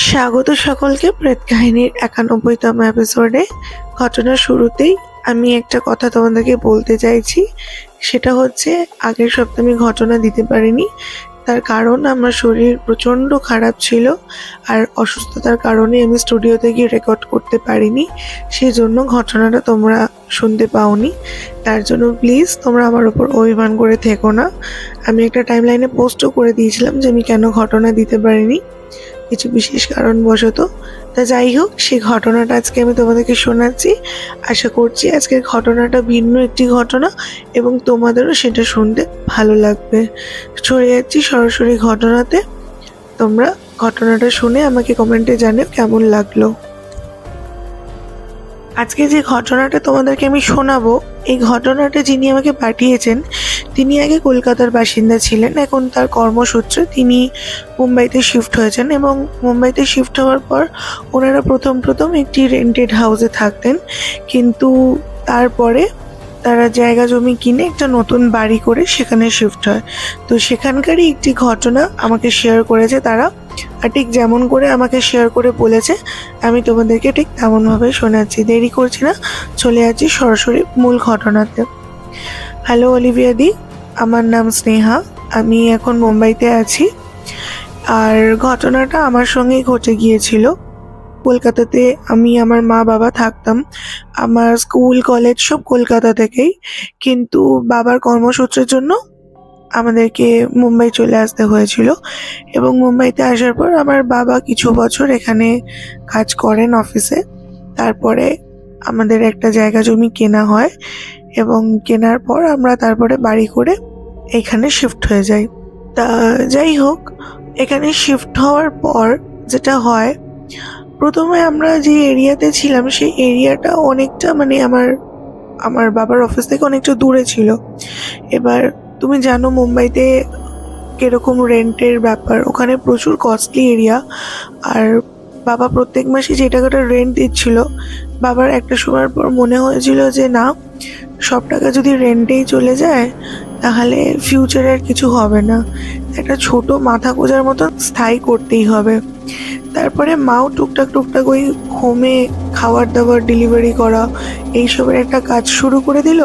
স্বাগত সকলকে প্রেত কাহিনীর 91তম এপিসোডে। ঘটনার শুরুতেই আমি একটা কথা তোমাদেরকে বলতে চাইছি, সেটা হচ্ছে আগের সপ্তাহে আমি ঘটনা দিতে পারিনি। তার কারণ আমার শরীর প্রচণ্ড খারাপ ছিল, আর অসুস্থতার কারণে আমি স্টুডিওতে গিয়ে রেকর্ড করতে পারিনি। সেই জন্য ঘটনাটা তোমরা শুনতে পাওনি। তার জন্য প্লিজ তোমরা আমার ওপর অভিমান করে থেকো না। আমি একটা টাইমলাইনে পোস্টও করে দিয়েছিলাম যে আমি কেন ঘটনা দিতে পারিনি, কিছু বিশেষ কারণবশত। তা যাই হোক, সেই ঘটনাটা আজকে আমি তোমাদেরকে শোনাচ্ছি। আশা করছি আজকের ঘটনাটা ভিন্ন একটি ঘটনা এবং তোমাদেরও সেটা শুনতে ভালো লাগবে। চলে যাচ্ছি সরাসরি ঘটনাতে। তোমরা ঘটনাটা শুনে আমাকে কমেন্টে জানাও কেমন লাগলো। আজকে যে ঘটনাটা তোমাদেরকে আমি শোনাবো, এই ঘটনাটা যিনি আমাকে পাঠিয়েছেন তিনি আগে কলকাতার বাসিন্দা ছিলেন। এখন তার কর্মসূত্রে তিনি মুম্বাইতে শিফট হয়েছেন, এবং মুম্বাইতে শিফট হওয়ার পর ওনারা প্রথম একটি রেন্টেড হাউসে থাকতেন, কিন্তু তারপরে তারা জায়গা জমি কিনে একটা নতুন বাড়ি করে সেখানে শিফট হয়। তো সেখানকারই একটি ঘটনা আমাকে শেয়ার করেছে তারা, আর ঠিক যেমন করে আমাকে শেয়ার করে বলেছে আমি তোমাদেরকে ঠিক তেমনভাবে শোনাচ্ছি। দেরি করছি না, চলে যাচ্ছি সরাসরি মূল ঘটনাতে। হ্যালো অলিভিয়া দি, আমার নাম স্নেহা, আমি এখন মুম্বাইতে আছি। আর ঘটনাটা আমার সঙ্গেই ঘটে গিয়েছিল। কলকাতাতে আমি আমার মা বাবা থাকতাম, আমার স্কুল কলেজ সব কলকাতা থেকেই, কিন্তু বাবার কর্মসূত্রের জন্য আমাদেরকে মুম্বাই চলে আসতে হয়েছিল। এবং মুম্বাইতে আসার পর আমার বাবা কিছু বছর এখানে কাজ করেন অফিসে। তারপরে আমাদের একটা জায়গা জমি কেনা হয়, এবং কেনার পর আমরা তারপরে বাড়ি করে এখানে শিফট হয়ে যাই। তা যাই হোক, এখানে শিফট হওয়ার পর যেটা হয়, প্রথমে আমরা যে এরিয়াতে ছিলাম সেই এরিয়াটা অনেকটা আমার বাবার অফিস থেকে অনেকটা দূরে ছিল। এবার তুমি জানো মুম্বাইতে কিরকম রেন্টের ব্যাপার, ওখানে প্রচুর কস্টলি এরিয়া। আর বাবা প্রত্যেক মাসে যে টাকাটা রেন্ট দিচ্ছিল, বাবার একটা সময়ের পর মনে হয়েছিল যে না, সব টাকা যদি রেন্টেই চলে যায় তাহলে ফিউচারে আর কিছু হবে না, একটা ছোট মাথা গোঁজার মতো স্থায়ী করতেই হবে। তারপরে মাও টুকটাক ওই হোমে খাবার দাবার ডেলিভারি করা এইসবের একটা কাজ শুরু করে দিল।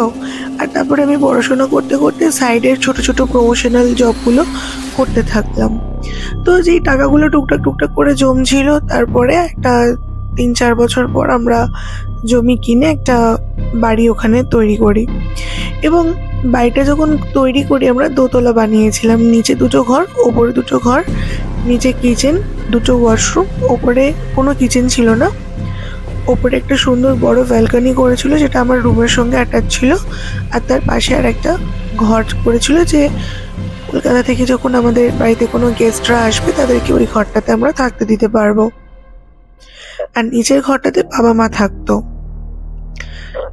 আর তারপরে আমি পড়াশোনা করতে করতে সাইডের ছোট ছোট প্রমোশনাল জবগুলো করতে থাকলাম। তো যেই টাকাগুলো টুকটাক করে জমছিল, তারপরে একটা 3-4 বছর পর আমরা জমি কিনে একটা বাড়ি ওখানে তৈরি করি। এবং বাড়িটা যখন তৈরি করি আমরা দোতলা বানিয়েছিলাম, নিচে 2টো ঘর, ওপরে 2টো ঘর, নিচে কিচেন, 2টো ওয়াশরুম, ওপরে কোনো কিচেন ছিল না। ওপরে একটা সুন্দর বড় ব্যালকনি করেছিল যেটা আমার রুমের সঙ্গে অ্যাটাচ ছিল, আর তার পাশে আর একটা ঘর করেছিল যে কলকাতা থেকে যখন আমাদের বাড়িতে কোনো গেস্টরা আসবে তাদেরকে ওই ঘরটাতে আমরা থাকতে দিতে পারবো। আর নিচের ঘরটাতে বাবা মা থাকতো।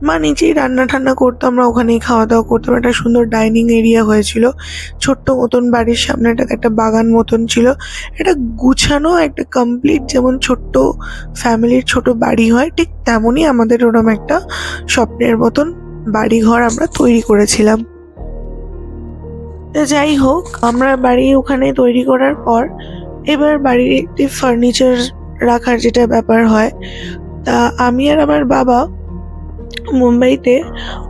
মা নিচেই রান্না ঠান্না করতো, আমরা ওখানেই খাওয়া দাওয়া করতাম। একটা সুন্দর ডাইনিং এরিয়া হয়েছিল, ছোট্ট মতন বাড়ির সামনে একটা বাগান মতন ছিল, একটা গুছানো একটা কমপ্লিট, যেমন ছোট্ট ফ্যামিলির ছোট বাড়ি হয় ঠিক তেমনই আমাদের ওরকম একটা স্বপ্নের মতন বাড়ি ঘর আমরা তৈরি করেছিলাম। যাই হোক, আমরা বাড়ি ওখানে তৈরি করার পর এবার বাড়িতে ফার্নিচার রাখার যেটা ব্যাপার হয়, তা আমি আর আমার বাবা মুম্বাইতে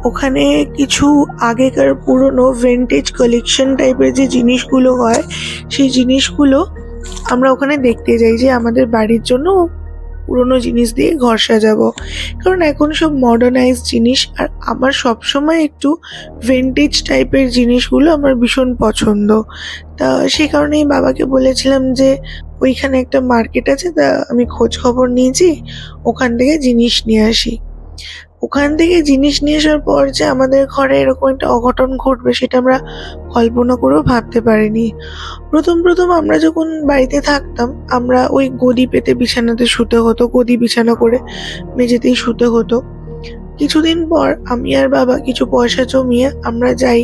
ওখানে কিছু আগেকার পুরনো ভিন্টেজ কালেকশন টাইপের যে জিনিসগুলো হয় সেই জিনিসগুলো আমরা ওখানে দেখতে যাই, যে আমাদের বাড়ির জন্য পুরনো জিনিস দিয়ে ঘর সাজাবো। কারণ এখন সব মডার্নাইজ জিনিস, আর আমার সবসময় একটু ভিন্টেজ টাইপের জিনিসগুলো আমার ভীষণ পছন্দ। তা সেই কারণেই বাবাকে বলেছিলাম যে ওইখানে একটা মার্কেট আছে, তা আমি খোঁজ খবর নিয়েছি, ওখান থেকে জিনিস নিয়ে আসি। ওখান থেকে জিনিস নিয়ে আসার পর যে আমাদের ঘরে এরকম একটা অঘটন ঘটবে সেটা আমরা কল্পনা করেও ভাবতে পারিনি। প্রথম আমরা যখন বাড়িতে থাকতাম, আমরা ওই গদি পেতে বিছানাতে শুতে হতো, গদি বিছানা করে মেঝেতেই শুতে হতো। কিছুদিন পর আমি আর বাবা কিছু পয়সা জমিয়ে আমরা যাই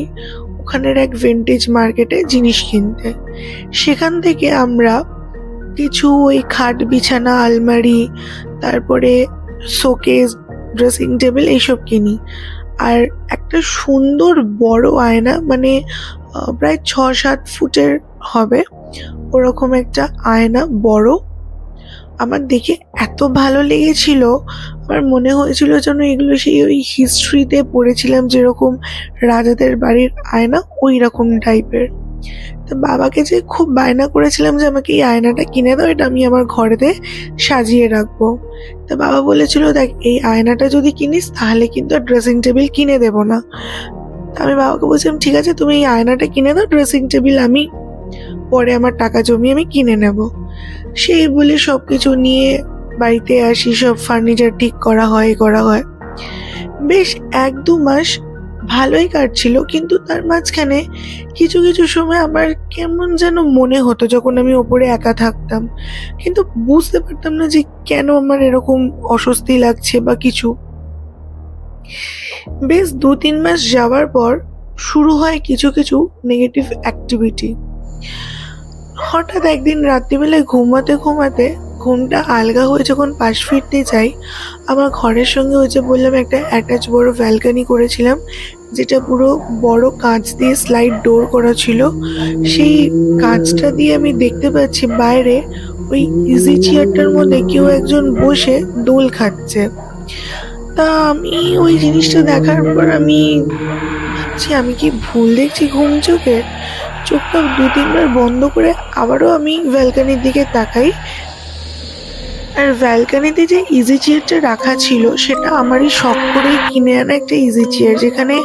ওখানের এক ভিন্টেজ মার্কেটে জিনিস কিনতে। সেখান থেকে আমরা কিছু ওই খাট বিছানা, আলমারি, তারপরে শোকেস, ড্রেসিং টেবিল এইসব কিনি। আর একটা সুন্দর বড় আয়না, প্রায় 6-7 ফুটের হবে ওরকম একটা আয়না, বড় আমার দেখে এত ভালো লেগেছিল, আমার মনে হয়েছিল যেন এগুলো সেই ওই হিস্ট্রিতে পড়েছিলাম যেরকম রাজাদের বাড়ির আয়না, ওই রকম টাইপের। তো বাবাকে যে খুব বায়না করেছিলাম যে আমাকে এই আয়নাটা কিনে দাও, এটা আমি আমার ঘরেতে সাজিয়ে রাখবো। তো বাবা বলেছিল, দেখ এই আয়নাটা যদি কিনিস তাহলে কিন্তু ড্রেসিং টেবিল কিনে দেবো না। আমি বাবাকে বলছিলাম, ঠিক আছে তুমি এই আয়নাটা কিনে দাও, ড্রেসিং টেবিল আমি পরে আমার টাকা জমিয়ে আমি কিনে নেব। সেই বলে সবকিছু নিয়ে বাড়িতে আসি, সব ফার্নিচার ঠিক করা হয়। বেশ 1-2 মাস ভালোই কাটছিল, কিন্তু তার মাঝখানে কিছু কিছু সময় আমার কেমন যেন মনে হতো যখন আমি ওপরে একা থাকতাম, কিন্তু বুঝতে পারতাম না যে কেন আমার এরকম অস্বস্তি লাগছে বা কিছু। বেশ 2-3 মাস যাওয়ার পর শুরু হয় কিছু কিছু নেগেটিভ অ্যাক্টিভিটি। হঠাৎ একদিন রাত্রিবেলায় ঘুমাতে ঘুমটা আলগা হয়ে যখন পাশ ফিরতে যাই, আমার ঘরের সঙ্গে ওই যে বললাম একটা অ্যাটাচ বড় ব্যালকনি করেছিলাম, যেটা পুরো বড় কাঁচ দিয়ে স্লাইড ডোর করা ছিল। সেই কাঁচটা দিয়ে আমি দেখতে পাচ্ছি বাইরে ওই ইজি চেয়ারটার মধ্যে কেউ একজন বসে দোল খাচ্ছে। তা আমি ওই জিনিসটা দেখার পর আমি ভাবছি, আমি কি ভুল দেখছি ঘুম চোখে? চোখটা 2-3 বার বন্ধ করে আবারও আমি ব্যালকনির দিকে তাকাই, আর ব্যালকনিতে যে ইজি চেয়ারটা রাখা ছিল সেটা আমারই শখ করেই কিনে আনা একটা ইজি চেয়ার, যেখানে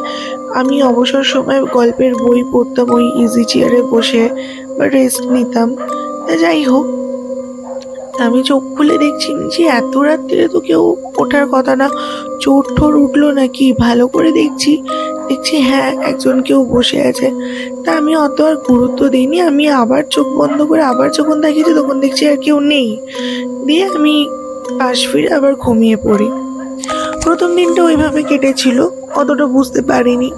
আমি অবসর সময় গল্পের বই পড়তাম ওই ইজি চেয়ারে বসে বা রেস্ট নিতাম। তা যাই হোক, আমি চোখ খুলে দেখছি যে এত রাত্রিরে তো কেউ ওঠার কথা না, চোর ঠোর উঠলো নাকি, ভালো করে দেখছি হ্যাঁ একজন কেউ বসে আছে। তা আমি অত আর গুরুত্ব দিইনি, আমি আবার চোখ বন্ধ করে আবার যখন দেখেছি তখন দেখছি আর কেউ নেই, দিয়ে আমি পাশ ফিরে আবার ঘুমিয়ে পড়ি। প্রথম দিনটা ওইভাবে কেটেছিল, অতটা বুঝতে পারিনি,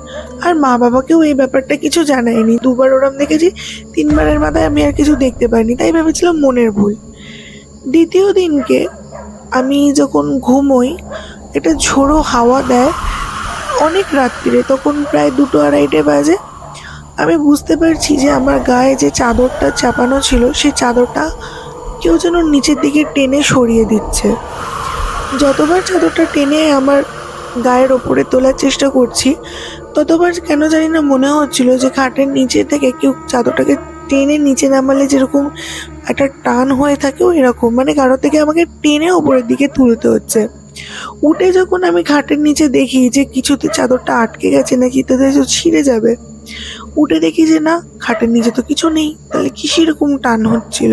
আর মা বাবাকেও এই ব্যাপারটা কিছু জানাইনি। 2বার ওরম দেখেছি, 3বারের মাথায় আমি আর কিছু দেখতে পাইনি, তাই ভেবেছিলাম মনের ভুল। দ্বিতীয় দিনকে আমি যখন ঘুমোই, একটা ঝোড়ো হাওয়া দেয় অনেক রাত্রিরে, তখন প্রায় 2-2-2:30 বাজে। আমি বুঝতে পারছি যে আমার গায়ে যে চাদরটা চাপানো ছিল সেই চাদরটা কেউ যেন নিচের দিকে টেনে সরিয়ে দিচ্ছে। যতবার চাদরটা টেনে আমার গায়ের ওপরে তোলার চেষ্টা করছি, ততবার কেন জানি না মনে হচ্ছিল যে খাটের নিচে থেকে কেউ চাদরটাকে টেনে নিচে নামালে যেরকম একটা টান হয়ে থাকে এরকম, মানে কারো থেকে আমাকে টেনে ওপরের দিকে তুলতে হচ্ছে। উঠে যখন আমি খাটের নিচে দেখি যে কিছুতে চাদরটা আটকে গেছে নাকি তাদের ছিঁড়ে যাবে, উঠে দেখি যে না, খাটের নিচে তো কিছু নেই, তাহলে কি সেরকম টান হচ্ছিল।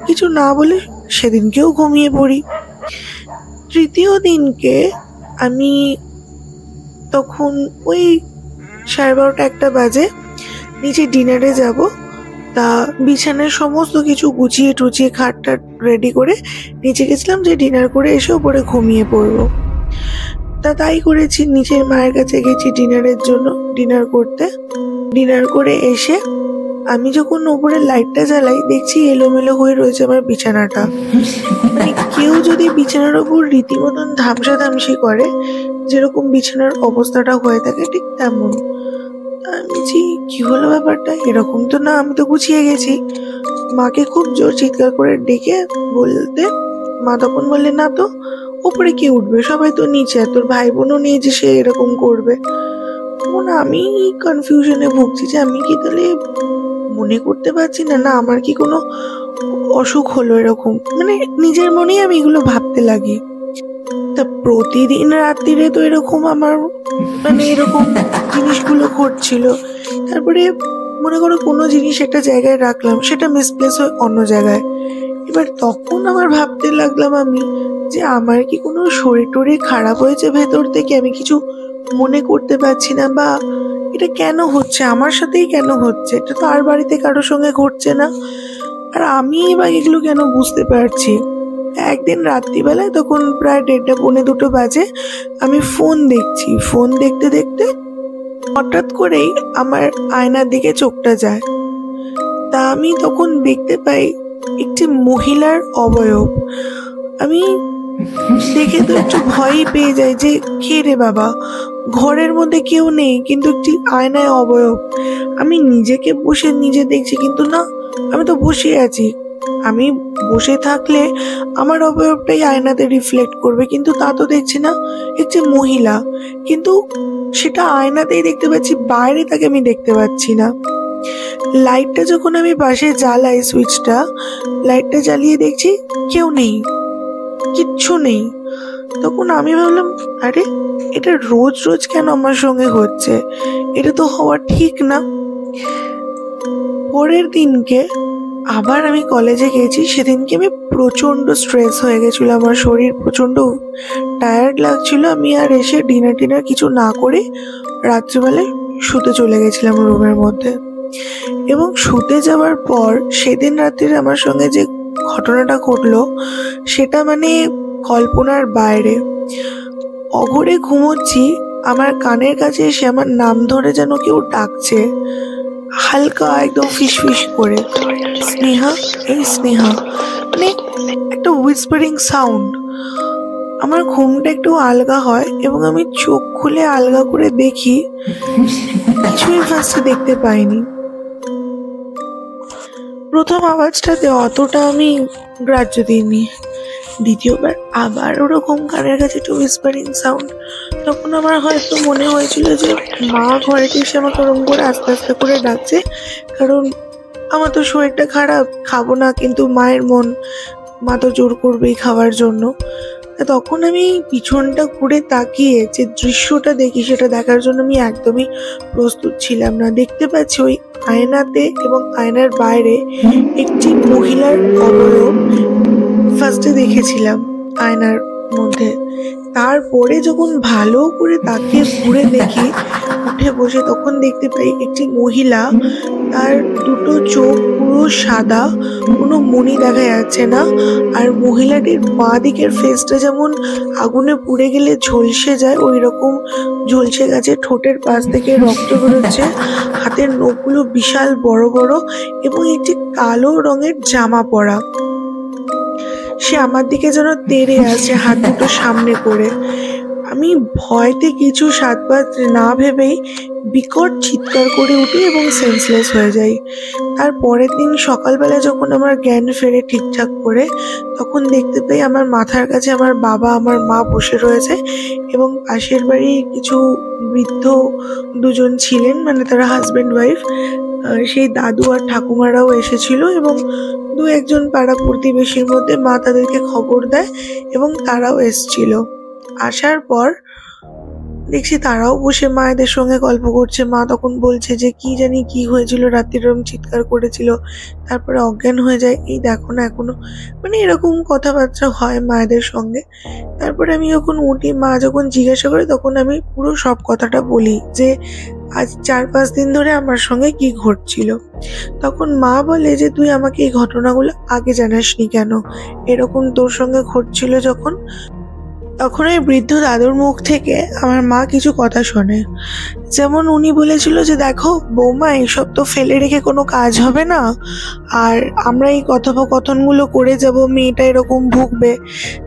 কিছু না বলে সেদিনকেও ঘুমিয়ে পড়ি। তৃতীয় দিনকে আমি তখন ওই 12:30-1টা বাজে, নিচে ডিনারে যাব। তা বিছানার সমস্ত কিছু গুছিয়ে টুচিয়ে খাটটা রেডি করে নিচে গেছিলাম যে ডিনার করে এসে ওপরে ঘুমিয়ে পড়বো। তা তাই করেছি, নিচের মায়ের কাছে গেছি ডিনারের জন্য, ডিনার করতে। ডিনার করে এসে আমি যখন ওপরে লাইটটা জ্বালাই, দেখছি এলোমেলো হয়ে রয়েছে আমার বিছানাটা। মানে কেউ যদি বিছানার ওপর রীতিমতন ধামসাধামসি করে, যেরকম বিছানার অবস্থাটা হয়ে থাকে ঠিক তেমন। আমি কি হলো ব্যাপারটা, এরকম তো না, আমি তো গুছিয়ে গেছি। মাকে খুব জোর চিৎকার করে ডেকে বলতে, মা তখন বললে, না তো উপরে কে উঠবে, সবাই তো নিচে, তোর ভাই বোনও নেই যে সে এরকম করবে। তখন আমি কনফিউশনে ভুগছি যে আমি কি তাহলে মনে করতে পারছি না, না আমার কি কোনো অসুখ হলো এরকম, মানে নিজের মনেই আমি এগুলো ভাবতে লাগি। তা প্রতিদিন রাত্রিরে তো এরকম আমার মানে এরকম জিনিসগুলো ঘটছিল। তারপরে মনে করো কোনো জিনিস একটা জায়গায় রাখলাম, সেটা মিসপ্লেস হয় অন্য জায়গায়। এবার তখন আমার ভাবতে লাগলাম আমি যে আমার কি কোনো শরীর টরীর খারাপ হয়েছে ভেতর থেকে, আমি কিছু মনে করতে পারছি না, বা এটা কেন হচ্ছে, আমার সাথেই কেন হচ্ছে, এটা তো আর বাড়িতে কারোর সঙ্গে ঘটছে না, আর আমি বা এগুলো কেন বুঝতে পারছি। একদিন রাত্রিবেলায় তখন প্রায় 1:30-1:45 বাজে, আমি ফোন দেখছি, ফোন দেখতে দেখতে হঠাৎ করেই আমার আয়নার দিকে চোখটা যায়। তা আমি তখন দেখতে পাই একটি মহিলার অবয়ব। আমি দেখে তো একটু ভয়ই পেয়ে যাই যে কে রে বাবা, ঘরের মধ্যে কেউ নেই কিন্তু একটি আয়নায় অবয়ব। আমি নিজেকে বসে নিজে দেখছি, কিন্তু না, আমি তো বসে আছি, আমি বসে থাকলে আমার অবয়বটাই আয়নাতে রিফ্লেক্ট করবে, কিন্তু তা তো দেখছি না, একটি মহিলা, কিন্তু সেটা আয়নাতেই দেখতে পাচ্ছি, বাইরে তাকে আমি দেখতে পাচ্ছি না। লাইটটা যখন আমি পাশে জ্বালাই, সুইচটা লাইটটা জ্বালিয়ে দেখছি কেউ নেই, কিচ্ছু নেই। তখন আমি ভাবলাম, আরে এটা রোজ রোজ কেন আমার সঙ্গে হচ্ছে, এটা তো হওয়া ঠিক না। পরের দিনকে আবার আমি কলেজে গেছি। সেদিনকে আমি প্রচন্ড স্ট্রেস হয়ে গেছিল, আমার শরীর প্রচন্ড টায়ার্ড লাগছিল। আমি আর এসে ডিনার কিছু না করে রাত্রিবেলায় শুতে চলে গেছিলাম রুমের মধ্যে। এবং শুতে যাওয়ার পর সেদিন রাত্রিরে আমার সঙ্গে যে ঘটনাটা ঘটলো সেটা মানে কল্পনার বাইরে। অঘরে ঘুমোচ্ছি, আমার কানের কাছে এসে আমার নাম ধরে যেন কেউ ডাকছে, হালকা একদম ফিসফিস করে, স্নেহা, এই স্নেহা, মানে একটা হুইসপারিং সাউন্ড। আমার ঘুমটা একটু আলগা হয় এবং আমি চোখ খুলে আলগা করে দেখি, কিছুই ফার্স্টে দেখতে পাইনি। প্রথম আওয়াজটাতে অতটা আমি গ্রাহ্য দিইনি। দ্বিতীয়বার আবার ওরকম কানের কাছে একটু হুইসপারিং সাউন্ড। তখন আমার হয়তো মনে হয়েছিল যে মা ঘরেতে এসে আমাকে ওরকম করে আস্তে আস্তে করে ডাকছে, কারণ আমার তো শরীরটা খারাপ, খাবো না, কিন্তু মায়ের মন, মা তো জোর করবেই খাওয়ার জন্য। তখন আমি পিছনটা ঘুরে তাকিয়ে যে দৃশ্যটা দেখি সেটা দেখার জন্য আমি একদমই প্রস্তুত ছিলাম না। দেখতে পাচ্ছি ওই আয়নাতে এবং আয়নার বাইরে একটি মহিলার অবয়ব ফার্স্টে দেখেছিলাম আয়নার মধ্যে। তারপরে যখন ভালো করে তাকিয়ে ঘুরে দেখি, উঠে বসে, তখন দেখতে পাই একটি মহিলা, তার দুটো চোখ পুরো সাদা, কোনো মণি দেখা যাচ্ছে না। আর মহিলাটির বাঁ দিকের ফেসটা যেমন আগুনে পুড়ে গেলে ঝলসে যায় ওই রকম ঝলসে গেছে, ঠোঁটের পাশ থেকে রক্ত বেরোচ্ছে, হাতের নখগুলো বিশাল বড় বড় এবং একটি কালো রঙের জামা পরা। সে আমার দিকে যেন তেড়ে আসছে, হাত দুটো সামনে করে। আমি ভয়তে কিছু সাত পাঁচ না ভেবেই বিকট চিৎকার করে উঠি এবং সেন্সলেস হয়ে যাই। তার পরের দিন সকালবেলা যখন আমার জ্ঞান ফেরে ঠিকঠাক করে, তখন দেখতে পাই আমার মাথার কাছে আমার বাবা, আমার মা বসে রয়েছে এবং পাশের বাড়ির কিছু বৃদ্ধ দুজন ছিলেন, মানে তারা হাজব্যান্ড ওয়াইফ, সেই দাদু আর ঠাকুমারাও এসেছিল এবং দু একজন পাড়া প্রতিবেশীর মধ্যে মা তাদেরকে খবর দেয় এবং তারাও এসছিল। আসার পর দেখছি তারাও বসে মায়েদের সঙ্গে গল্প করছে। মা তখন বলছে যে কি জানি কি হয়েছিল, রাত্রির এরকম চিৎকার করেছিল, তারপরে অজ্ঞান হয়ে যায়, এই দেখো না এখনো, মানে এরকম কথাবার্তা হয় মায়েদের সঙ্গে। তারপরে আমি যখন উঠি, মা যখন জিজ্ঞাসা করে, তখন আমি পুরো সব কথাটা বলি যে আজ 4-5 দিন ধরে আমার সঙ্গে কি ঘটছিল। তখন মা বলে যে তুই আমাকে এই ঘটনাগুলো আগে জানাসনি কেন, এরকম তোর সঙ্গে ঘটছিল যখন। তখন ওই বৃদ্ধ দাদুর মুখ থেকে আমার মা কিছু কথা শোনে। যেমন উনি বলেছিল যে দেখো বৌমা, এইসব তো ফেলে রেখে কোনো কাজ হবে না, আর আমরা এই কথোপকথনগুলো করে যাব, মেয়েটা এরকম ভুগবে,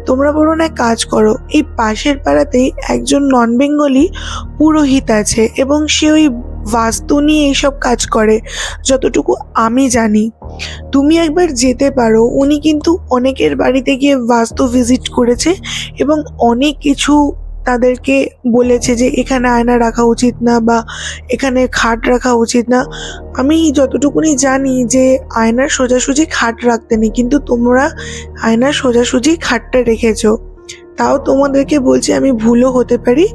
তোমরা বরং এক কাজ করো, এই পাশের পাড়াতেই একজন নন বেঙ্গলি পুরোহিত আছে এবং সে ওই বাস্তু নিয়ে এইসব কাজ করে যতটুকু আমি জানি, তুমি একবার যেতে পারো। উনি কিন্তু অনেকের বাড়িতে গিয়ে বাস্তু ভিজিট করেছে এবং অনেক কিছু তাদেরকে বলেছে যে এখানে আয়না রাখা উচিত না বা এখানে খাট রাখা উচিত না। আমি যতটুকুনি জানি যে আয়নার সোজাসুজি খাট রাখতে নেই, কিন্তু তোমরা আয়নার সোজাসুজি খাটটা রেখেছো। তাও তোমাদেরকে বলছি, আমি ভুলও হতে পারি,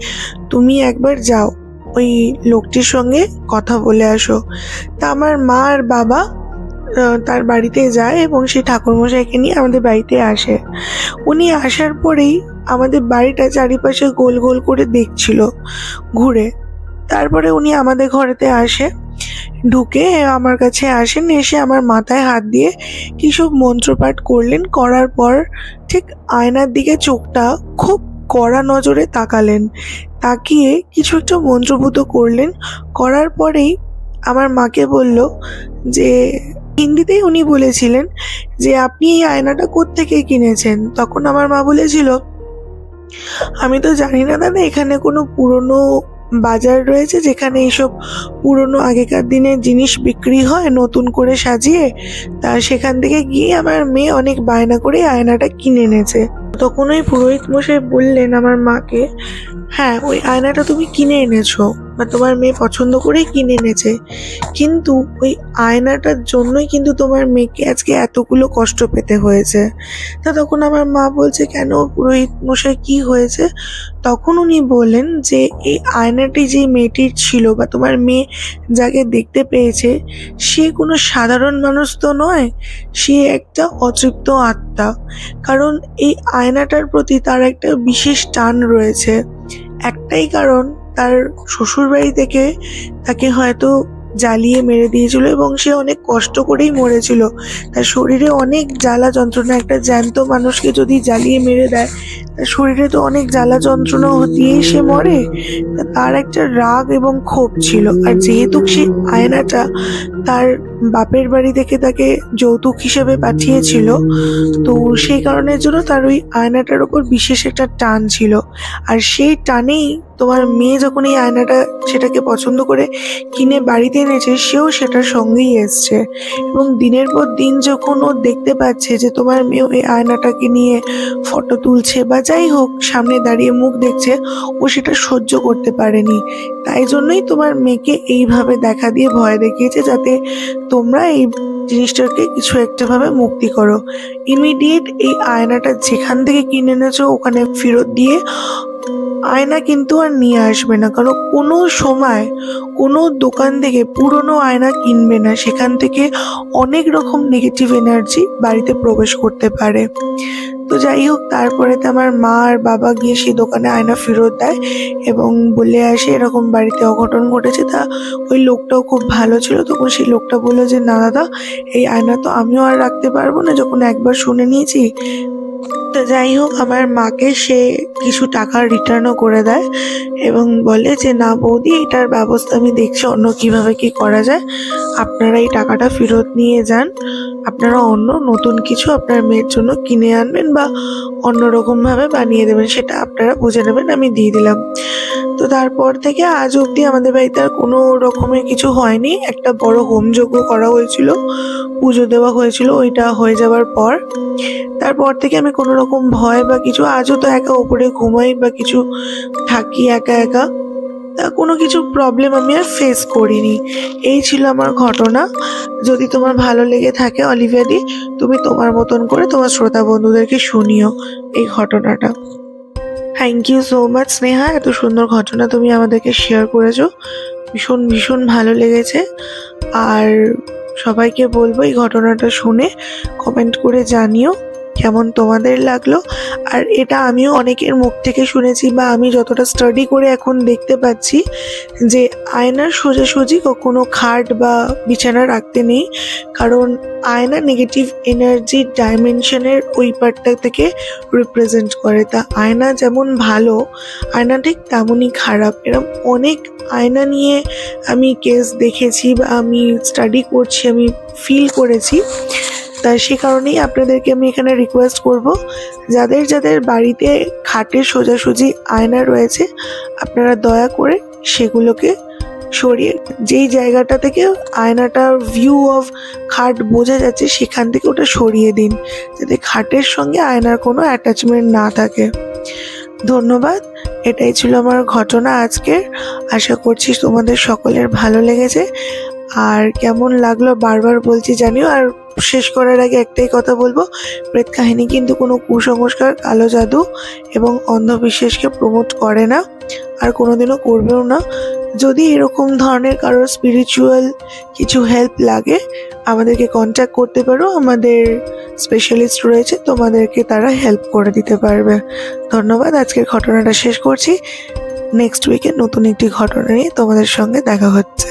তুমি একবার যাও, ওই লোকটির সঙ্গে কথা বলে আসো। তা আমার মা আর বাবা তার বাড়িতে যায় এবং সেই ঠাকুরমশাইকে নিয়ে আমাদের বাড়িতে আসে। উনি আসার পরেই আমাদের বাড়িটা চারিপাশে গোল গোল করে দেখছিল ঘুরে। তারপরে উনি আমাদের ঘরেতে আসে, ঢুকে আমার কাছে আসেন, এসে আমার মাথায় হাত দিয়ে কি সব মন্ত্রপাঠ করলেন। করার পর ঠিক আয়নার দিকে চোখটা খুব কড়া নজরে তাকালেন, তাকিয়ে কিছু একটা মন্ত্রপুত করলেন। করার পরেই আমার মাকে বলল যে, হিন্দিতেই উনি বলেছিলেন যে আপনি এই আয়নাটা কোত্থেকে কিনেছেন। তখন আমার মা বলেছিল, আমি তো জানি না দাদা, এখানে কোনো পুরনো বাজার রয়েছে যেখানে এইসব পুরনো আগেকার দিনের জিনিস বিক্রি হয় নতুন করে সাজিয়ে, তা সেখান থেকে গিয়ে আমার মেয়ে অনেক বায়না করে আয়নাটা কিনে এনেছে। তখন ওই পুরোহিত মশাই বললেন আমার মাকে, হ্যাঁ ওই আয়নাটা তুমি কিনে এনেছো বা তোমার মেয়ে পছন্দ করেই কিনে এনেছে, কিন্তু ওই আয়নাটার জন্যই কিন্তু তোমার মেয়েকে আজকে এতগুলো কষ্ট পেতে হয়েছে। তা তখন আমার মা বলছে, কেন পুরোহিত মশাই কি হয়েছে? তখন উনি বললেন যে এই আয়নাটি যে মেয়েটির ছিল বা তোমার মেয়ে যাকে দেখতে পেয়েছে, সে কোনো সাধারণ মানুষ তো নয়, সে একটা অতৃপ্ত আত্মা। কারণ এই আয়নাটার প্রতি তার একটা বিশেষ টান রয়েছে। একটাই কারণ, তার শ্বশুরবাড়ি থেকে তাকে হয়তো জ্বালিয়ে মেরে দিয়েছিল এবং সে অনেক কষ্ট করেই মরেছিল। তার শরীরে অনেক জ্বালা যন্ত্রণা, একটা জ্যান্ত মানুষকে যদি জ্বালিয়ে মেরে দেয় তার শরীরে তো অনেক জ্বালা যন্ত্রণা দিয়েই সে মরে। তার একটা রাগ এবং ক্ষোভ ছিল। আর যেহেতু সে আয়নাটা তার বাপের বাড়ি থেকে তাকে যৌতুক হিসেবে পাঠিয়েছিল, তো সেই কারণের জন্য তার ওই আয়নাটার ওপর বিশেষ একটা টান ছিল। আর সেই টানেই তোমার মেয়ে যখন এই আয়নাটা সেটাকে পছন্দ করে কিনে বাড়িতে এনেছে, সেও সেটার সঙ্গেই এসছে। এবং দিনের পর দিন যখন ও দেখতে পাচ্ছে যে তোমার মেয়ে এই আয়নাটাকে নিয়ে ফটো তুলছে বা যাই হোক সামনে দাঁড়িয়ে মুখ দেখছে, ও সেটা সহ্য করতে পারেনি। তাই জন্যই তোমার মেয়েকে এইভাবে দেখা দিয়ে ভয় দেখিয়েছে, যাতে তোমরা এই জিনিসটাকে কিছু একটা ভাবে মুক্তি করো। ইমিডিয়েট এই আয়নাটা যেখান থেকে কিনে এনেছো ওখানে ফেরত দিয়ে আয়না কিন্তু আর নিয়ে আসবে না। কারণ কোনো সময় কোনো দোকান থেকে পুরনো আয়না কিনবে না, সেখান থেকে অনেক রকম নেগেটিভ এনার্জি বাড়িতে প্রবেশ করতে পারে। তো যাই হোক, তারপরে তো আমার মা আর বাবা গিয়ে সেই দোকানে আয়না ফেরত দেয় এবং বলে আসে এরকম বাড়িতে অঘটন ঘটেছে। তা ওই লোকটাও খুব ভালো ছিল। তখন সেই লোকটা বললো যে না দাদা, এই আয়না তো আমিও আর রাখতে পারবো না, যখন একবার শুনে নিয়েছি। তো যাই হোক, আমার মাকে সে কিছু টাকা রিটার্নও করে দেয় এবং বলে যে না বৌদি, এটার ব্যবস্থা আমি দেখছি অন্য কিভাবে কি করা যায়, আপনারা এই টাকাটা ফেরত নিয়ে যান, আপনারা অন্য নতুন কিছু আপনার মেয়ের জন্য কিনে আনবেন বা অন্যরকম ভাবে বানিয়ে দেবেন, সেটা আপনারা বুঝে নেবেন, আমি দিয়ে দিলাম। তো তারপর থেকে আজ অব্দি আমাদের বাড়িতে আর কোনো রকমের কিছু হয়নি। একটা বড় হোমযজ্ঞ করা হয়েছিল, পুজো দেওয়া হয়েছিল, ওইটা হয়ে যাওয়ার পর তারপর থেকে আমি কোনো রকম ভয় বা কিছু, আজও তো একা ওপরে ঘুমাই বা কিছু থাকি একা একা, তা কোনো কিছু প্রবলেম আমি আর ফেস করিনি। এই ছিল আমার ঘটনা। যদি তোমার ভালো লেগে থাকে অলিভিয়া দি, তুমি তোমার মতন করে তোমার শ্রোতা বন্ধুদেরকে শুনিও এই ঘটনাটা। Thank you so much Sneha, এত সুন্দর ঘটনা তুমি আমাদেরকে শেয়ার করেছো, ভীষণ ভীষণ ভালো লেগেছে। আর সবাইকে বলবো এই ঘটনাটা শুনে কমেন্ট করে জানিও কেমন তোমাদের লাগলো। আর এটা আমিও অনেকের মুখ থেকে শুনেছি বা আমি যতটা স্টাডি করে এখন দেখতে পাচ্ছি যে আয়নার সোজাসুজি কখনো খাট বা বিছানা রাখতে নেই, কারণ আয়না নেগেটিভ এনার্জি ডাইমেনশনের ওই পার্টটা থেকে রিপ্রেজেন্ট করে। তা আয়না যেমন ভালো, আয়না ঠিক তেমনই খারাপ। এরকম অনেক আয়না নিয়ে আমি কেস দেখেছি বা আমি স্টাডি করছি, আমি ফিল করেছি। তাই সে কারণেই আপনাদেরকে আমি এখানে রিকোয়েস্ট করব, যাদের যাদের বাড়িতে খাটের সোজাসুজি আয়না রয়েছে, আপনারা দয়া করে সেগুলোকে সরিয়ে, যেই জায়গাটা থেকে আয়নাটার ভিউ অফ খাট বোঝা যাচ্ছে সেখান থেকে ওটা সরিয়ে দিন, যাতে খাটের সঙ্গে আয়নার কোনো অ্যাটাচমেন্ট না থাকে। ধন্যবাদ। এটাই ছিল আমার ঘটনা আজকের। আশা করছি তোমাদের সকলের ভালো লেগেছে। আর কেমন লাগলো বারবার বলছি জানিও। আর শেষ করার আগে একটাই কথা বলবো, প্রেত কাহিনী কিন্তু কোনো কুসংস্কার, কালো জাদু এবং অন্ধবিশ্বাসকে প্রমোট করে না, আর কোনোদিনও করবেও না। যদি এরকম ধরনের কারোর স্পিরিচুয়াল কিছু হেল্প লাগে, আমাদেরকে কন্ট্যাক্ট করতে পারো, আমাদের স্পেশালিস্ট রয়েছে, তোমাদেরকে তারা হেল্প করে দিতে পারবে। ধন্যবাদ। আজকের ঘটনাটা শেষ করছি। নেক্সট উইকে নতুন একটি ঘটনা নিয়ে তোমাদের সঙ্গে দেখা হচ্ছে।